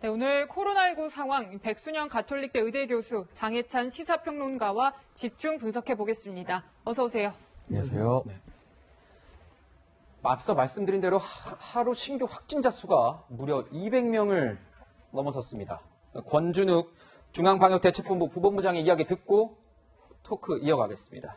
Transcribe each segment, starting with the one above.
네, 오늘 코로나19 상황 백순영 가톨릭대 의대 교수 장혜찬 시사평론가와 집중 분석해 보겠습니다. 어서 오세요. 안녕하세요. 네. 앞서 말씀드린 대로 하루 신규 확진자 수가 무려 200명을 넘어섰습니다. 권준욱 중앙방역대책본부 부본부장의 이야기 듣고 토크 이어가겠습니다.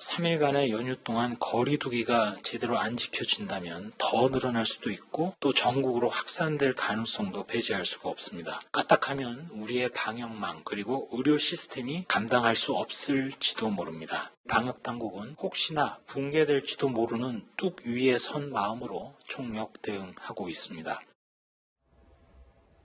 3일간의 연휴 동안 거리 두기가 제대로 안 지켜진다면 더 늘어날 수도 있고 또 전국으로 확산될 가능성도 배제할 수가 없습니다. 까딱하면 우리의 방역망 그리고 의료 시스템이 감당할 수 없을지도 모릅니다. 방역당국은 혹시나 붕괴될지도 모르는 뚝 위에 선 마음으로 총력 대응하고 있습니다.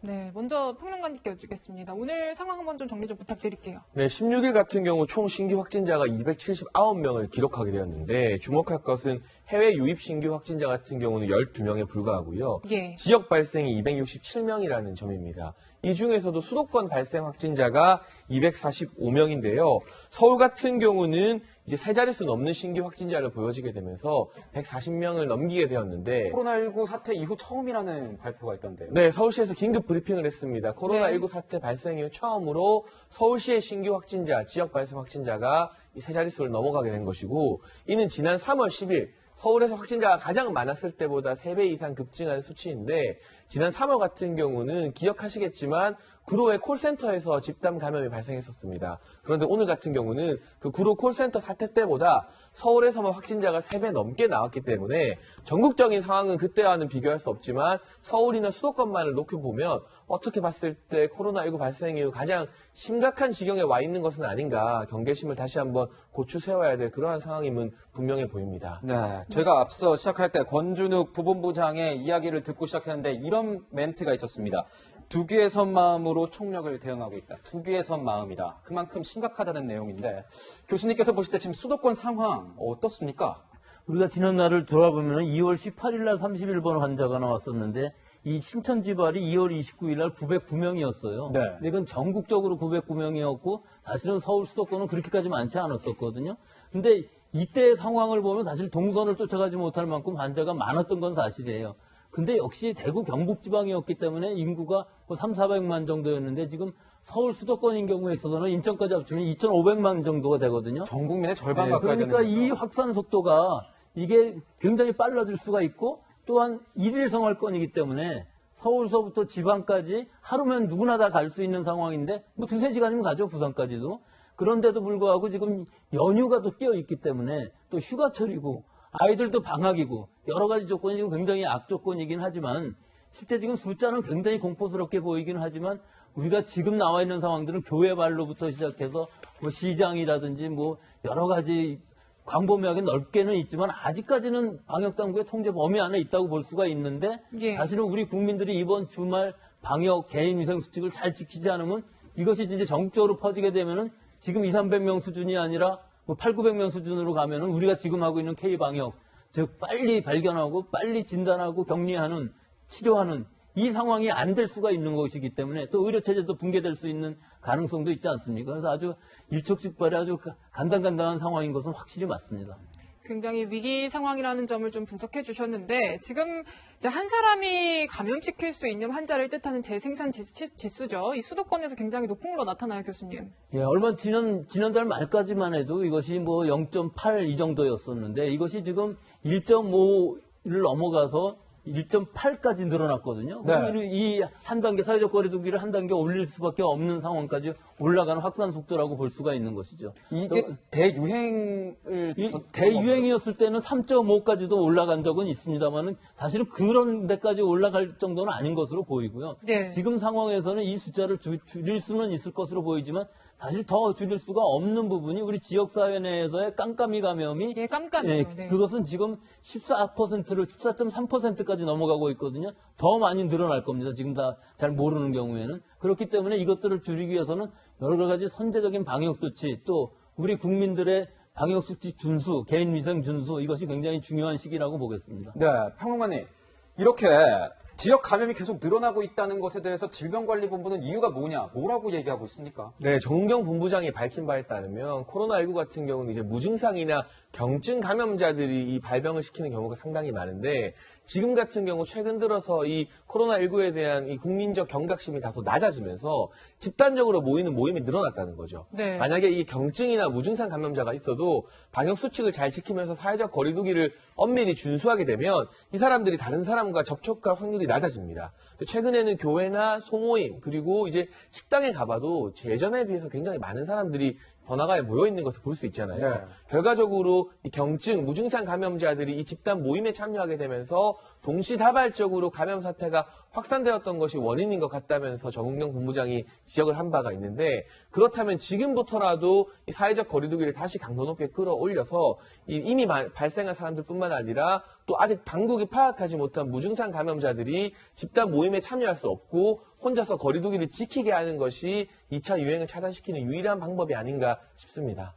네, 먼저 평론가님께 여쭙겠습니다. 오늘 상황 한번 좀 정리 좀 부탁드릴게요. 네, 16일 같은 경우 총 신규 확진자가 279명을 기록하게 되었는데 주목할 것은 해외 유입 신규 확진자 같은 경우는 12명에 불과하고요. 예. 지역 발생이 267명이라는 점입니다. 이 중에서도 수도권 발생 확진자가 245명인데요. 서울 같은 경우는 이제 세 자릿수 넘는 신규 확진자를 보여지게 되면서 140명을 넘기게 되었는데 코로나19 사태 이후 처음이라는 발표가 있던데요. 네, 서울시에서 긴급 브리핑을 했습니다. 코로나19 사태 발생 이후 처음으로 서울시의 신규 확진자, 지역 발생 확진자가 이 세 자릿수를 넘어가게 된 것이고 이는 지난 3월 10일 서울에서 확진자가 가장 많았을 때보다 3배 이상 급증한 수치인데 지난 3월 같은 경우는 기억하시겠지만 구로의 콜센터에서 집단 감염이 발생했었습니다. 그런데 오늘 같은 경우는 그 구로 콜센터 사태 때보다 서울에서만 확진자가 3배 넘게 나왔기 때문에 전국적인 상황은 그때와는 비교할 수 없지만 서울이나 수도권만을 놓고 보면 어떻게 봤을 때 코로나19 발생 이후 가장 심각한 지경에 와 있는 것은 아닌가 경계심을 다시 한번 고추 세워야 될 그러한 상황임은 분명해 보입니다. 네, 저희가 앞서 시작할 때 권준욱 부본부장의 이야기를 듣고 시작했는데 이런 멘트가 있었습니다. 두 귀에 선 마음으로 총력을 대응하고 있다. 두 귀에 선 마음이다. 그만큼 심각하다는 내용인데 교수님께서 보실 때 지금 수도권 상황 어떻습니까? 우리가 지난 날을 돌아보면 2월 18일 날 31번 환자가 나왔었는데 이 신천지발이 2월 29일 날 909명이었어요. 네. 근데 이건 전국적으로 909명이었고 사실은 서울 수도권은 그렇게까지 많지 않았었거든요. 근데 이때 상황을 보면 사실 동선을 쫓아가지 못할 만큼 환자가 많았던 건 사실이에요. 근데 역시 대구 경북 지방이었기 때문에 인구가 3,400만 정도였는데 지금 서울 수도권인 경우에 있어서는 인천까지 합치면 2,500만 정도가 되거든요. 전 국민의 절반 네, 가까이 그러니까 되는 이 거죠. 확산 속도가 이게 굉장히 빨라질 수가 있고 또한 일일 생활권이기 때문에 서울서부터 지방까지 하루면 누구나 다 갈 수 있는 상황인데 뭐 2-3시간이면 가죠, 부산까지도. 그런데도 불구하고 지금 연휴가 또 끼어 있기 때문에 또 휴가철이고 아이들도 방학이고 여러 가지 조건이 지금 굉장히 악조건이긴 하지만 실제 지금 숫자는 굉장히 공포스럽게 보이긴 하지만 우리가 지금 나와 있는 상황들은 교회발로부터 시작해서 뭐 시장이라든지 뭐 여러 가지 광범위하게 넓게는 있지만 아직까지는 방역당국의 통제 범위 안에 있다고 볼 수가 있는데 예. 사실은 우리 국민들이 이번 주말 방역 개인위생수칙을 잘 지키지 않으면 이것이 이제 전국적으로 퍼지게 되면은 지금 200-300명 수준이 아니라 뭐 800-900명 수준으로 가면은 우리가 지금 하고 있는 K방역, 즉 빨리 발견하고 빨리 진단하고 격리하는 치료하는 이 상황이 안 될 수가 있는 것이기 때문에 또 의료체제도 붕괴될 수 있는 가능성도 있지 않습니까? 그래서 아주 일촉즉발의 아주 간당간당한 상황인 것은 확실히 맞습니다. 굉장히 위기 상황이라는 점을 좀 분석해 주셨는데 지금 이제 한 사람이 감염시킬 수 있는 환자를 뜻하는 재생산 지수죠. 이 수도권에서 굉장히 높은 걸로 나타나요, 교수님. 예, 얼마 지난달 말까지만 해도 이것이 뭐 0.8 이 정도였었는데 이것이 지금 1.5를 넘어가서 1.8까지 늘어났거든요. 네. 이 한 단계 사회적 거리 두기를 한 단계 올릴 수밖에 없는 상황까지 올라가는 확산 속도라고 볼 수가 있는 것이죠. 이게 대유행을 대유행이었을 때는 3.5까지도 올라간 적은 있습니다만은 사실은 그런 데까지 올라갈 정도는 아닌 것으로 보이고요. 네. 지금 상황에서는 이 숫자를 줄일 수는 있을 것으로 보이지만 사실 더 줄일 수가 없는 부분이 우리 지역사회 내에서의 깜깜이 감염이 예, 깜깜이요. 네. 그것은 지금 14%를 14.3%까지 넘어가고 있거든요. 더 많이 늘어날 겁니다. 지금 다 잘 모르는 경우에는. 그렇기 때문에 이것들을 줄이기 위해서는 여러 가지 선제적인 방역 조치 또 우리 국민들의 방역수칙 준수, 개인위생 준수 이것이 굉장히 중요한 시기라고 보겠습니다. 네, 평론가님. 이렇게 지역 감염이 계속 늘어나고 있다는 것에 대해서 질병관리본부는 이유가 뭐라고 얘기하고 있습니까? 네, 정은경 본부장이 밝힌 바에 따르면 코로나19 같은 경우는 이제 무증상이나 경증 감염자들이 이 발병을 시키는 경우가 상당히 많은데 지금 같은 경우 최근 들어서 이 코로나19에 대한 이 국민적 경각심이 다소 낮아지면서 집단적으로 모이는 모임이 늘어났다는 거죠. 네. 만약에 이 경증이나 무증상 감염자가 있어도 방역 수칙을 잘 지키면서 사회적 거리두기를 엄밀히 준수하게 되면 이 사람들이 다른 사람과 접촉할 확률이 낮아집니다. 최근에는 교회나 소모임 그리고 이제 식당에 가봐도 예전에 비해서 굉장히 많은 사람들이 번화가에 모여 있는 것을 볼 수 있잖아요. 네. 결과적으로 이 경증, 무증상 감염자들이 이 집단 모임에 참여하게 되면서 동시다발적으로 감염 사태가 확산되었던 것이 원인인 것 같다면서 정은경 본부장이 지적을 한 바가 있는데, 그렇다면 지금부터라도 이 사회적 거리두기를 다시 강도 높게 끌어올려서 이미 발생한 사람들뿐만 아니라 또 아직 당국이 파악하지 못한 무증상 감염자들이 집단 모임에 참여할 수 없고 혼자서 거리두기를 지키게 하는 것이 2차 유행을 차단시키는 유일한 방법이 아닌가 싶습니다.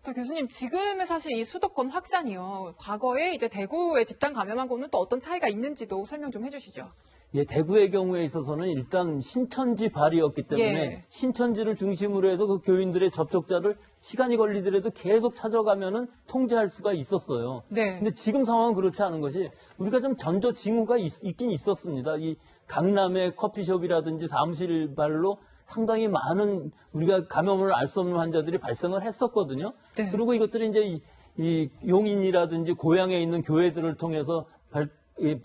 또 교수님, 지금은 사실 이 수도권 확산이요. 과거에 이제 대구의 집단 감염하고는 또 어떤 차이가 있는지도 설명 좀 해주시죠. 예, 대구의 경우에 있어서는 일단 신천지 발이었기 때문에 예. 신천지를 중심으로 해서 그 교인들의 접촉자를 시간이 걸리더라도 계속 찾아가면은 통제할 수가 있었어요. 네. 근데 지금 상황은 그렇지 않은 것이 우리가 좀 전조징후가 있긴 있었습니다. 이 강남의 커피숍이라든지 사무실 발로 상당히 많은 우리가 감염을 알 수 없는 환자들이 발생을 했었거든요. 네. 그리고 이것들이 이제 이 용인이라든지 고향에 있는 교회들을 통해서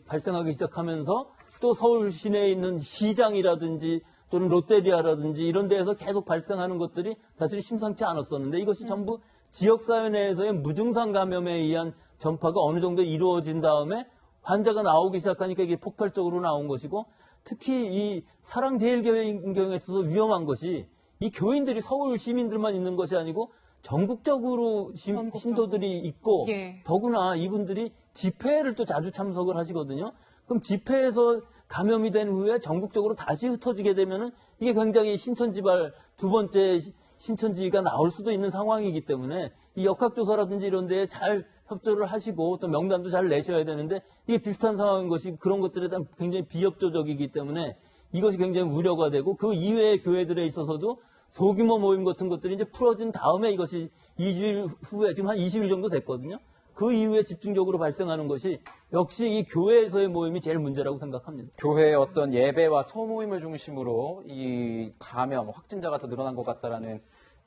발생하기 시작하면서 또 서울 시내에 있는 시장이라든지 또는 롯데리아라든지 이런 데에서 계속 발생하는 것들이 사실 심상치 않았었는데, 이것이 전부 지역사회 내에서의 무증상 감염에 의한 전파가 어느 정도 이루어진 다음에 환자가 나오기 시작하니까 이게 폭발적으로 나온 것이고, 특히 이 사랑제일교회인 경우에 있어서 위험한 것이 이 교인들이 서울 시민들만 있는 것이 아니고 전국적으로 전국적으로. 신도들이 있고, 예. 더구나 이분들이 집회를 또 자주 참석을 하시거든요. 그럼 집회에서 감염이 된 후에 전국적으로 다시 흩어지게 되면은 이게 굉장히 신천지발 두 번째 신천지가 나올 수도 있는 상황이기 때문에 이 역학조사라든지 이런 데에 잘 협조를 하시고 또 명단도 잘 내셔야 되는데, 이게 비슷한 상황인 것이 그런 것들에 대한 굉장히 비협조적이기 때문에 이것이 굉장히 우려가 되고, 그 이외의 교회들에 있어서도 소규모 모임 같은 것들이 이제 풀어진 다음에 이것이 2주일 후에 지금 한 20일 정도 됐거든요. 그 이후에 집중적으로 발생하는 것이 역시 이 교회에서의 모임이 제일 문제라고 생각합니다. 교회의 어떤 예배와 소모임을 중심으로 이 감염, 확진자가 더 늘어난 것 같다라는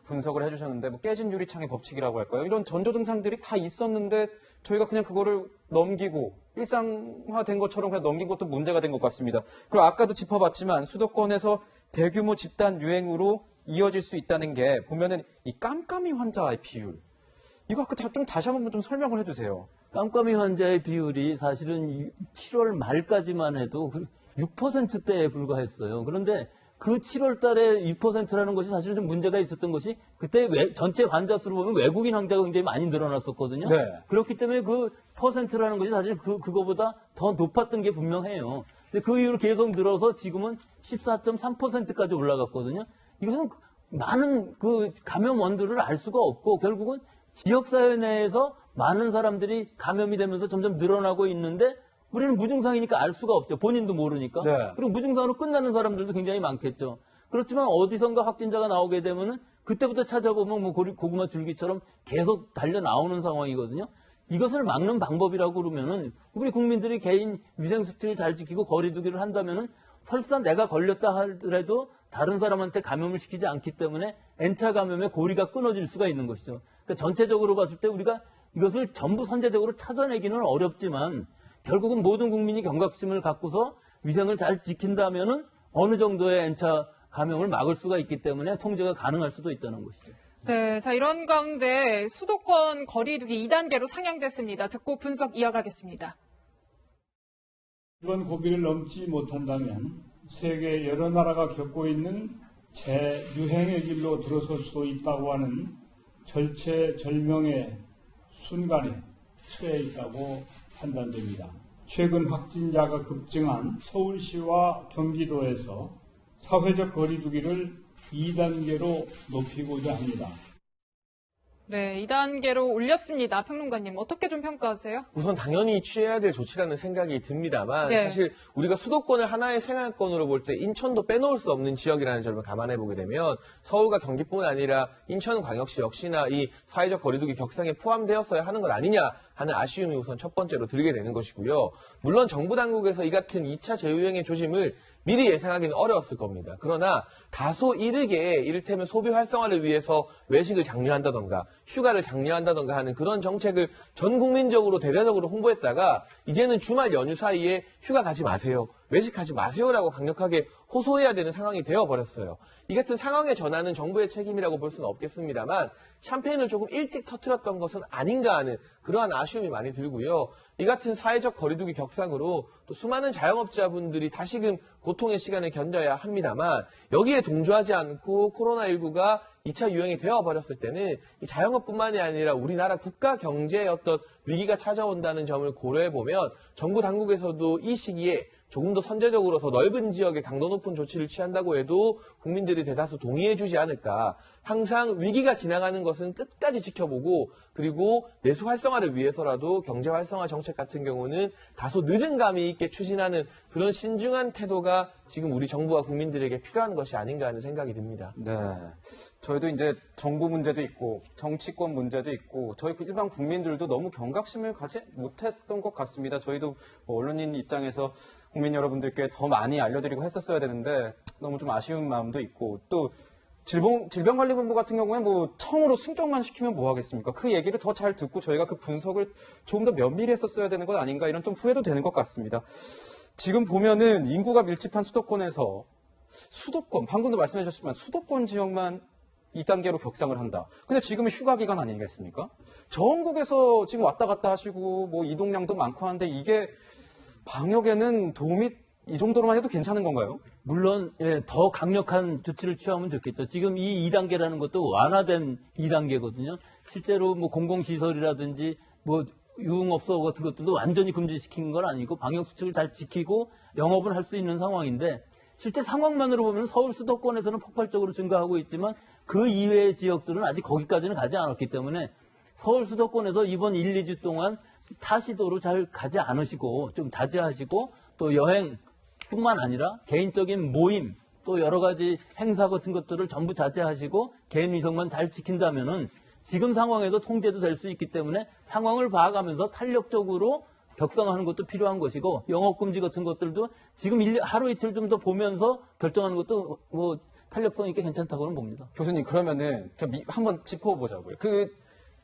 분석을 해주셨는데, 뭐 깨진 유리창의 법칙이라고 할까요? 이런 전조 증상들이 다 있었는데 저희가 그냥 그거를 넘기고 일상화된 것처럼 그냥 넘긴 것도 문제가 된 것 같습니다. 그리고 아까도 짚어봤지만 수도권에서 대규모 집단 유행으로 이어질 수 있다는 게 보면은 이 깜깜이 환자의 비율, 이거 아까 좀 다시 한번 좀 설명을 해주세요. 깜깜이 환자의 비율이 사실은 7월 말까지만 해도 6%대에 불과했어요. 그런데 그 7월 달에 6%라는 것이 사실은 좀 문제가 있었던 것이, 그때 전체 환자 수를 보면 외국인 환자가 굉장히 많이 늘어났었거든요. 네. 그렇기 때문에 그 퍼센트라는 것이 사실 그거보다 더 높았던 게 분명해요. 근데 그 이후로 계속 늘어서 지금은 14.3%까지 올라갔거든요. 이것은 많은 그 감염 원두를 알 수가 없고, 결국은 지역사회 내에서 많은 사람들이 감염이 되면서 점점 늘어나고 있는데, 우리는 무증상이니까 알 수가 없죠. 본인도 모르니까. 네. 그리고 무증상으로 끝나는 사람들도 굉장히 많겠죠. 그렇지만 어디선가 확진자가 나오게 되면은 그때부터 찾아보면 뭐 고구마 줄기처럼 계속 달려 나오는 상황이거든요. 이것을 막는 방법이라고 그러면은 우리 국민들이 개인 위생 수칙을 잘 지키고 거리두기를 한다면은 설사 내가 걸렸다 하더라도 다른 사람한테 감염을 시키지 않기 때문에 N차 감염의 고리가 끊어질 수가 있는 것이죠. 그러니까 전체적으로 봤을 때 우리가 이것을 전부 선제적으로 찾아내기는 어렵지만, 결국은 모든 국민이 경각심을 갖고서 위생을 잘 지킨다면은 어느 정도의 N차 감염을 막을 수가 있기 때문에 통제가 가능할 수도 있다는 것이죠. 네, 자, 이런 가운데 수도권 거리두기 2단계로 상향됐습니다. 듣고 분석 이어가겠습니다. 이번 고비를 넘지 못한다면 세계 여러 나라가 겪고 있는 재유행의 길로 들어설 수도 있다고 하는 절체절명의 순간에 처해 있다고 판단됩니다. 최근 확진자가 급증한 서울시와 경기도에서 사회적 거리두기를 2단계로 높이고자 합니다. 네, 2단계로 올렸습니다. 평론가님 어떻게 좀 평가하세요? 우선 당연히 취해야 될 조치라는 생각이 듭니다만 네. 사실 우리가 수도권을 하나의 생활권으로 볼 때 인천도 빼놓을 수 없는 지역이라는 점을 감안해 보게 되면 서울과 경기뿐 아니라 인천광역시 역시나 이 사회적 거리두기 격상에 포함되었어야 하는 것 아니냐 하는 아쉬움이 우선 첫 번째로 들게 되는 것이고요. 물론 정부 당국에서 이 같은 2차 재유행의 조짐을 미리 예상하기는 어려웠을 겁니다. 그러나 다소 이르게 이를테면 소비 활성화를 위해서 외식을 장려한다던가 휴가를 장려한다던가 하는 그런 정책을 전 국민적으로 대대적으로 홍보했다가 이제는 주말 연휴 사이에 휴가 가지 마세요. 외식하지 마세요라고 강력하게 호소해야 되는 상황이 되어버렸어요. 이 같은 상황의 전환은 정부의 책임이라고 볼 수는 없겠습니다만 샴페인을 조금 일찍 터뜨렸던 것은 아닌가 하는 그러한 아쉬움이 많이 들고요. 이 같은 사회적 거리두기 격상으로 또 수많은 자영업자분들이 다시금 고통의 시간을 견뎌야 합니다만 여기에 동조하지 않고 코로나19가 2차 유행이 되어버렸을 때는 이 자영업뿐만이 아니라 우리나라 국가 경제의 어떤 위기가 찾아온다는 점을 고려해보면 정부 당국에서도 이 시기에 조금 더 선제적으로 더 넓은 지역에 강도 높은 조치를 취한다고 해도 국민들이 대다수 동의해주지 않을까. 항상 위기가 지나가는 것은 끝까지 지켜보고 그리고 내수 활성화를 위해서라도 경제 활성화 정책 같은 경우는 다소 늦은 감이 있게 추진하는 그런 신중한 태도가 지금 우리 정부와 국민들에게 필요한 것이 아닌가 하는 생각이 듭니다. 네. 저희도 이제 정부 문제도 있고 정치권 문제도 있고 저희 일반 국민들도 너무 경각심을 가지 못했던 것 같습니다. 저희도 뭐 언론인 입장에서 국민 여러분들께 더 많이 알려드리고 했었어야 되는데 너무 좀 아쉬운 마음도 있고 또 질병관리본부 같은 경우에 뭐 청으로 승정만 시키면 뭐 하겠습니까? 그 얘기를 더 잘 듣고 저희가 그 분석을 조금 더 면밀히 했었어야 되는 것 아닌가 이런 좀 후회도 되는 것 같습니다. 지금 보면은 인구가 밀집한 수도권에서 수도권, 방금도 말씀해 주셨지만 수도권 지역만 2단계로 격상을 한다. 근데 지금은 휴가 기간 아니겠습니까? 전국에서 지금 왔다 갔다 하시고 뭐 이동량도 많고 하는데 이게 방역에는 도움이 이 정도로만 해도 괜찮은 건가요? 물론 더 강력한 조치를 취하면 좋겠죠. 지금 이 2단계라는 것도 완화된 2단계거든요. 실제로 뭐 공공시설이라든지 뭐 유흥업소 같은 것들도 완전히 금지시킨 건 아니고 방역 수칙을 잘 지키고 영업은 할 수 있는 상황인데 실제 상황만으로 보면 서울 수도권에서는 폭발적으로 증가하고 있지만 그 이외의 지역들은 아직 거기까지는 가지 않았기 때문에 서울 수도권에서 이번 1, 2주 동안 타시도로 잘 가지 않으시고 좀 자제하시고 또 여행뿐만 아니라 개인적인 모임 또 여러 가지 행사 같은 것들을 전부 자제하시고 개인 위생만 잘 지킨다면은 지금 상황에도 통제도 될 수 있기 때문에 상황을 봐가면서 탄력적으로 격상하는 것도 필요한 것이고 영업금지 같은 것들도 지금 하루 이틀 좀 더 보면서 결정하는 것도 뭐 탄력성 있게 괜찮다고는 봅니다. 교수님 그러면은 한번 짚어보자고요. 그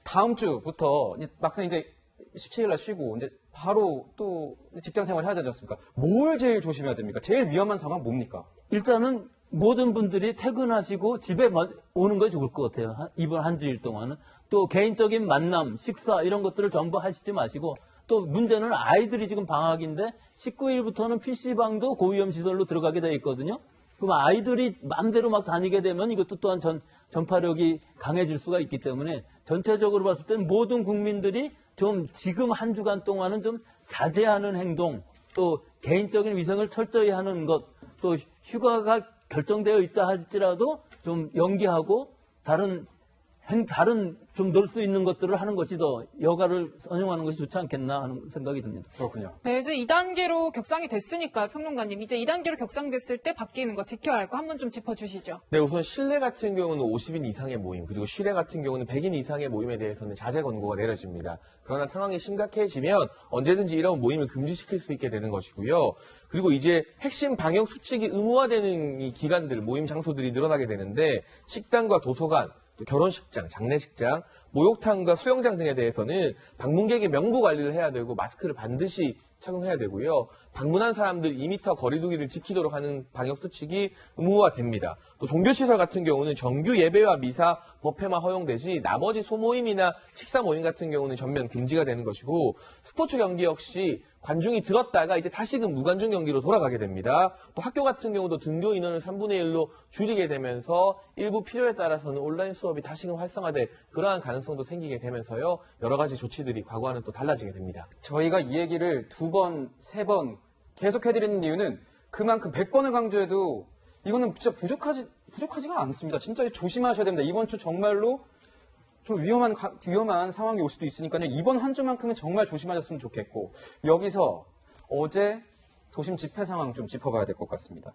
다음 주부터 막상 이제 17일 날 쉬고 이제 바로 또 직장 생활 해야 되지 않습니까? 뭘 제일 조심해야 됩니까? 제일 위험한 상황 뭡니까? 일단은 모든 분들이 퇴근하시고 집에 오는 것이 좋을 것 같아요. 이번 한 주일 동안은. 또 개인적인 만남, 식사 이런 것들을 전부 하시지 마시고 또 문제는 아이들이 지금 방학인데 19일부터는 PC방도 고위험 시설로 들어가게 돼 있거든요. 그럼 아이들이 마음대로 막 다니게 되면 이것도 또한 전파력이 강해질 수가 있기 때문에 전체적으로 봤을 때는 모든 국민들이 좀 지금 한 주간 동안은 좀 자제하는 행동, 또 개인적인 위생을 철저히 하는 것, 또 휴가가 결정되어 있다 할지라도 좀 연기하고 다른 좀 놀 수 있는 것들을 하는 것이 더 여가를 선용하는 것이 좋지 않겠나 하는 생각이 듭니다. 그렇군요. 네, 이제 2단계로 격상이 됐으니까요, 평론가님. 이제 2단계로 격상됐을 때 바뀌는 거, 지켜야 할 거 한번 좀 짚어주시죠. 네, 우선 실내 같은 경우는 50인 이상의 모임, 그리고 실외 같은 경우는 100인 이상의 모임에 대해서는 자제 권고가 내려집니다. 그러나 상황이 심각해지면 언제든지 이런 모임을 금지시킬 수 있게 되는 것이고요. 그리고 이제 핵심 방역 수칙이 의무화되는 이 기관들, 모임 장소들이 늘어나게 되는데 식당과 도서관, 또 결혼식장, 장례식장, 목욕탕과 수영장 등에 대해서는 방문객의 명부 관리를 해야 되고 마스크를 반드시 착용해야 되고요. 방문한 사람들 2m 거리두기를 지키도록 하는 방역 수칙이 의무화됩니다. 또 종교시설 같은 경우는 정규 예배와 미사, 법회만 허용되지 나머지 소모임이나 식사 모임 같은 경우는 전면 금지가 되는 것이고 스포츠 경기 역시 관중이 들었다가 이제 다시금 무관중 경기로 돌아가게 됩니다. 또 학교 같은 경우도 등교 인원을 3분의 1로 줄이게 되면서 일부 필요에 따라서는 온라인 수업이 다시금 활성화될 그러한 가능성도 생기게 되면서요. 여러 가지 조치들이 과거와는 또 달라지게 됩니다. 저희가 이 얘기를 2번, 3번 계속 해드리는 이유는 그만큼 100번을 강조해도 이거는 진짜 부족하지가 않습니다. 진짜 조심하셔야 됩니다. 이번 주 정말로 좀 위험한 상황이 올 수도 있으니까요. 이번 한 주만큼은 정말 조심하셨으면 좋겠고, 여기서 어제 도심 집회 상황 좀 짚어봐야 될 것 같습니다.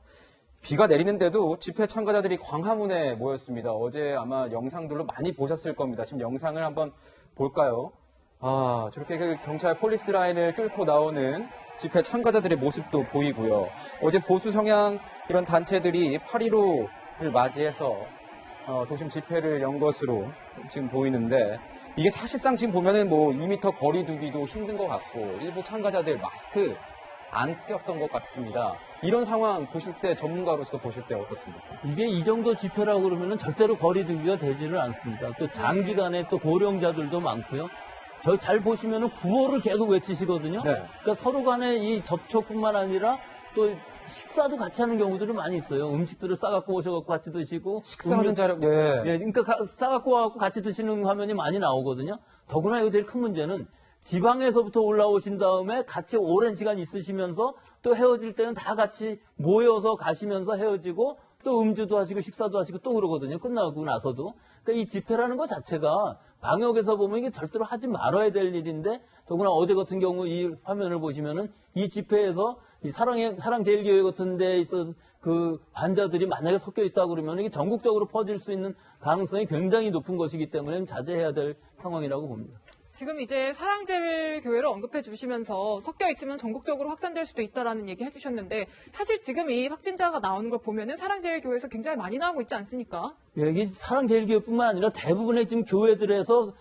비가 내리는데도 집회 참가자들이 광화문에 모였습니다. 어제 아마 영상들로 많이 보셨을 겁니다. 지금 영상을 한번 볼까요? 저렇게 그 경찰 폴리스 라인을 뚫고 나오는 집회 참가자들의 모습도 보이고요. 어제 보수 성향 이런 단체들이 8.15를 맞이해서 도심 집회를 연 것으로 지금 보이는데, 이게 사실상 지금 보면은 뭐 2m 거리 두기도 힘든 것 같고, 일부 참가자들 마스크 안 꼈던 것 같습니다. 이런 상황 보실 때, 전문가로서 보실 때 어떻습니까? 이게 이 정도 집회라고 그러면은 절대로 거리두기가 되지를 않습니다. 또 장기간에 또 고령자들도 많고요. 저 잘 보시면은 구호를 계속 외치시거든요. 네. 그러니까 서로 간에 이 접촉뿐만 아니라 또 식사도 같이 하는 경우들이 많이 있어요. 음식들을 싸갖고 오셔갖고 같이 드시고. 식사하는 자료, 네. 예, 그러니까 싸갖고 와갖고 같이 드시는 화면이 많이 나오거든요. 더구나 이거 제일 큰 문제는 지방에서부터 올라오신 다음에 같이 오랜 시간 있으시면서 또 헤어질 때는 다 같이 모여서 가시면서 헤어지고 또 음주도 하시고 식사도 하시고 또 그러거든요. 끝나고 나서도. 그러니까 이 집회라는 것 자체가 방역에서 보면 이게 절대로 하지 말아야 될 일인데, 더구나 어제 같은 경우 이 화면을 보시면은 이 집회에서 이 사랑제일교회 같은 데 있어서 그 환자들이 만약에 섞여 있다 그러면 이게 전국적으로 퍼질 수 있는 가능성이 굉장히 높은 것이기 때문에 자제해야 될 상황이라고 봅니다. 지금 이제 사랑제일교회를 언급해 주시면서 섞여 있으면 전국적으로 확산될 수도 있다라는 얘기 해주셨는데, 사실 지금 이 확진자가 나오는 걸 보면은 사랑제일교회에서 굉장히 많이 나오고 있지 않습니까? 여기 사랑제일교회뿐만 아니라 대부분의 지금 교회들에서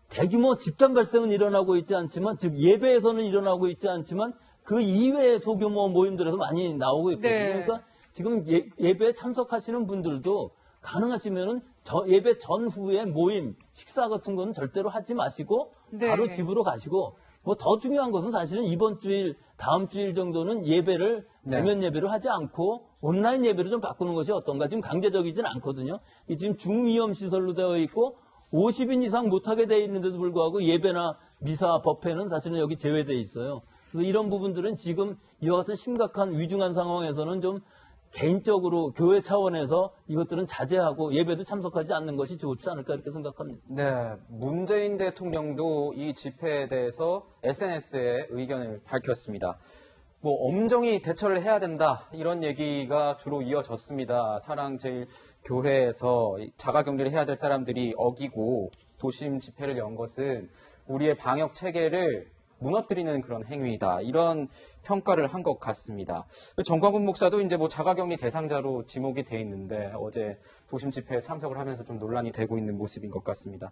대규모 집단 발생은 일어나고 있지 않지만, 즉 예배에서는 일어나고 있지 않지만 그 이외의 소규모 모임들에서 많이 나오고 있거든요. 네. 그러니까 지금 예배에 참석하시는 분들도 가능하시면은 예배 전후에 모임, 식사 같은 거는 절대로 하지 마시고 네. 바로 집으로 가시고, 뭐 더 중요한 것은 사실은 이번 주일, 다음 주일 정도는 예배를 대면 예배를 하지 않고 온라인 예배로 좀 바꾸는 것이 어떤가. 지금 강제적이진 않거든요. 이 지금 중위험 시설로 되어 있고 50인 이상 못하게 되어 있는데도 불구하고 예배나 미사, 법회는 사실은 여기 제외되어 있어요. 그래서 이런 부분들은 지금 이와 같은 심각한 위중한 상황에서는 좀 개인적으로 교회 차원에서 이것들은 자제하고 예배도 참석하지 않는 것이 좋지 않을까 이렇게 생각합니다. 네, 문재인 대통령도 이 집회에 대해서 SNS에 의견을 밝혔습니다. 뭐 엄정히 대처를 해야 된다, 이런 얘기가 주로 이어졌습니다. 사랑제일교회에서 자가격리를 해야 될 사람들이 어기고 도심 집회를 연 것은 우리의 방역 체계를 무너뜨리는 그런 행위이다, 이런 평가를 한 것 같습니다. 정광훈 목사도 이제 뭐 자가격리 대상자로 지목이 돼 있는데 어제 도심 집회에 참석을 하면서 좀 논란이 되고 있는 모습인 것 같습니다.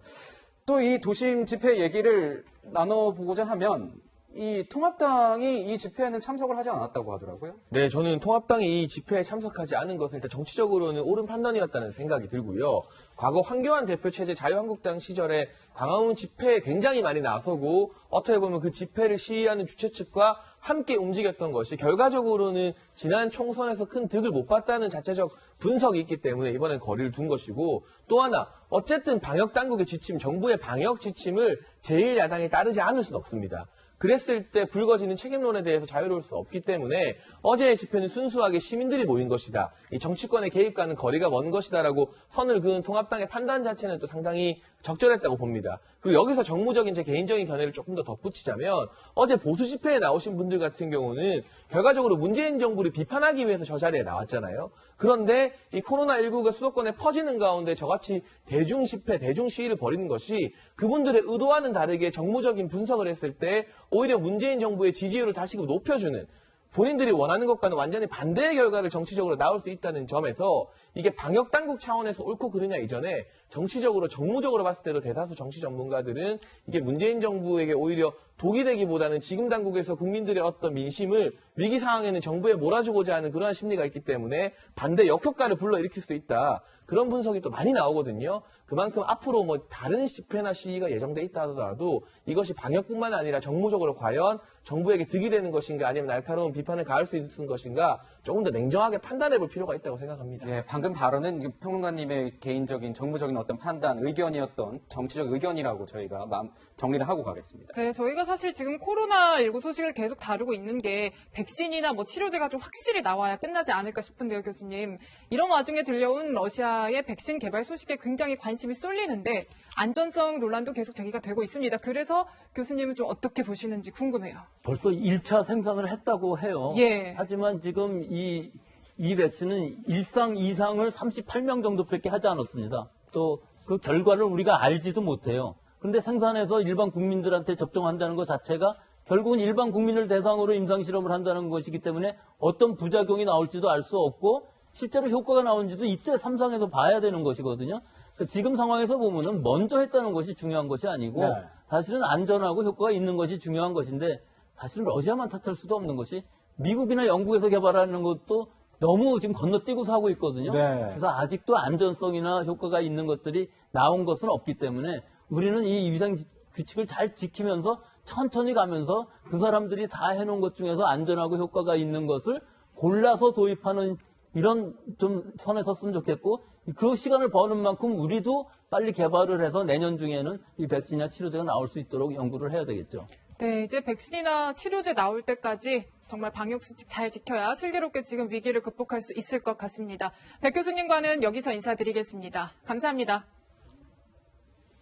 또 이 도심 집회 얘기를 나눠보고자 하면 이 통합당이 이 집회에는 참석을 하지 않았다고 하더라고요. 네, 저는 통합당이 이 집회에 참석하지 않은 것은 일단 정치적으로는 옳은 판단이었다는 생각이 들고요. 과거 황교안 대표 체제 자유한국당 시절에 광화문 집회에 굉장히 많이 나서고 어떻게 보면 그 집회를 시위하는 주최 측과 함께 움직였던 것이 결과적으로는 지난 총선에서 큰 득을 못 봤다는 자체적 분석이 있기 때문에 이번엔 거리를 둔 것이고, 또 하나 어쨌든 방역당국의 지침, 정부의 방역 지침을 제1야당이 따르지 않을 수는 없습니다. 그랬을 때 불거지는 책임론에 대해서 자유로울 수 없기 때문에 어제의 집회는 순수하게 시민들이 모인 것이다, 이 정치권의 개입과는 거리가 먼 것이다라고 선을 그은 통합당의 판단 자체는 또 상당히 적절했다고 봅니다. 그리고 여기서 정무적인 제 개인적인 견해를 조금 더 덧붙이자면, 어제 보수 집회에 나오신 분들 같은 경우는 결과적으로 문재인 정부를 비판하기 위해서 저 자리에 나왔잖아요. 그런데 이 코로나19가 수도권에 퍼지는 가운데 저같이 대중 집회, 대중 시위를 벌이는 것이 그분들의 의도와는 다르게 정무적인 분석을 했을 때 오히려 문재인 정부의 지지율을 다시금 높여주는, 본인들이 원하는 것과는 완전히 반대의 결과를 정치적으로 나올 수 있다는 점에서 이게 방역당국 차원에서 옳고 그르냐 이전에 정치적으로, 정무적으로 봤을 때도 대다수 정치 전문가들은 이게 문재인 정부에게 오히려 독이 되기보다는 지금 당국에서 국민들의 어떤 민심을 위기 상황에는 정부에 몰아주고자 하는 그러한 심리가 있기 때문에 반대 역효과를 불러일으킬 수 있다, 그런 분석이 또 많이 나오거든요. 그만큼 앞으로 뭐 다른 집회나 시위가 예정돼 있다 하더라도 이것이 방역뿐만 아니라 정무적으로 과연 정부에게 득이 되는 것인가, 아니면 날카로운 비판을 가할 수 있는 것인가 조금 더 냉정하게 판단해 볼 필요가 있다고 생각합니다. 예, 방금 발언은 평론가님의 개인적인 정무적인 어떤 판단, 의견이었던 정치적 의견이라고 저희가 정리를 하고 가겠습니다. 네, 저희가 사실 지금 코로나19 소식을 계속 다루고 있는 게 백신이나 뭐 치료제가 좀 확실히 나와야 끝나지 않을까 싶은데요, 교수님. 이런 와중에 들려온 러시아의 백신 개발 소식에 굉장히 관심이 쏠리는데 안전성 논란도 계속 제기가 되고 있습니다. 그래서 교수님은 좀 어떻게 보시는지 궁금해요. 벌써 1차 생산을 했다고 해요. 예. 하지만 지금 이 백신은 1상, 2상을 38명 정도밖에 하지 않았습니다. 또 그 결과를 우리가 알지도 못해요. 그런데 생산해서 일반 국민들한테 접종한다는 것 자체가 결국은 일반 국민을 대상으로 임상실험을 한다는 것이기 때문에 어떤 부작용이 나올지도 알 수 없고 실제로 효과가 나오는지도 이때 3상에서 봐야 되는 것이거든요. 그러니까 지금 상황에서 보면은 먼저 했다는 것이 중요한 것이 아니고 네. 사실은 안전하고 효과가 있는 것이 중요한 것인데 사실은 러시아만 탓할 수도 없는 것이 미국이나 영국에서 개발하는 것도 너무 지금 건너뛰고서 하고 있거든요. 네. 그래서 아직도 안전성이나 효과가 있는 것들이 나온 것은 없기 때문에 우리는 이 위생 규칙을 잘 지키면서 천천히 가면서 그 사람들이 다 해놓은 것 중에서 안전하고 효과가 있는 것을 골라서 도입하는 이런 좀 선에 섰으면 좋겠고 그 시간을 버는 만큼 우리도 빨리 개발을 해서 내년 중에는 이 백신이나 치료제가 나올 수 있도록 연구를 해야 되겠죠. 네, 이제 백신이나 치료제 나올 때까지 정말 방역수칙 잘 지켜야 슬기롭게 지금 위기를 극복할 수 있을 것 같습니다. 백 교수님과는 여기서 인사드리겠습니다. 감사합니다.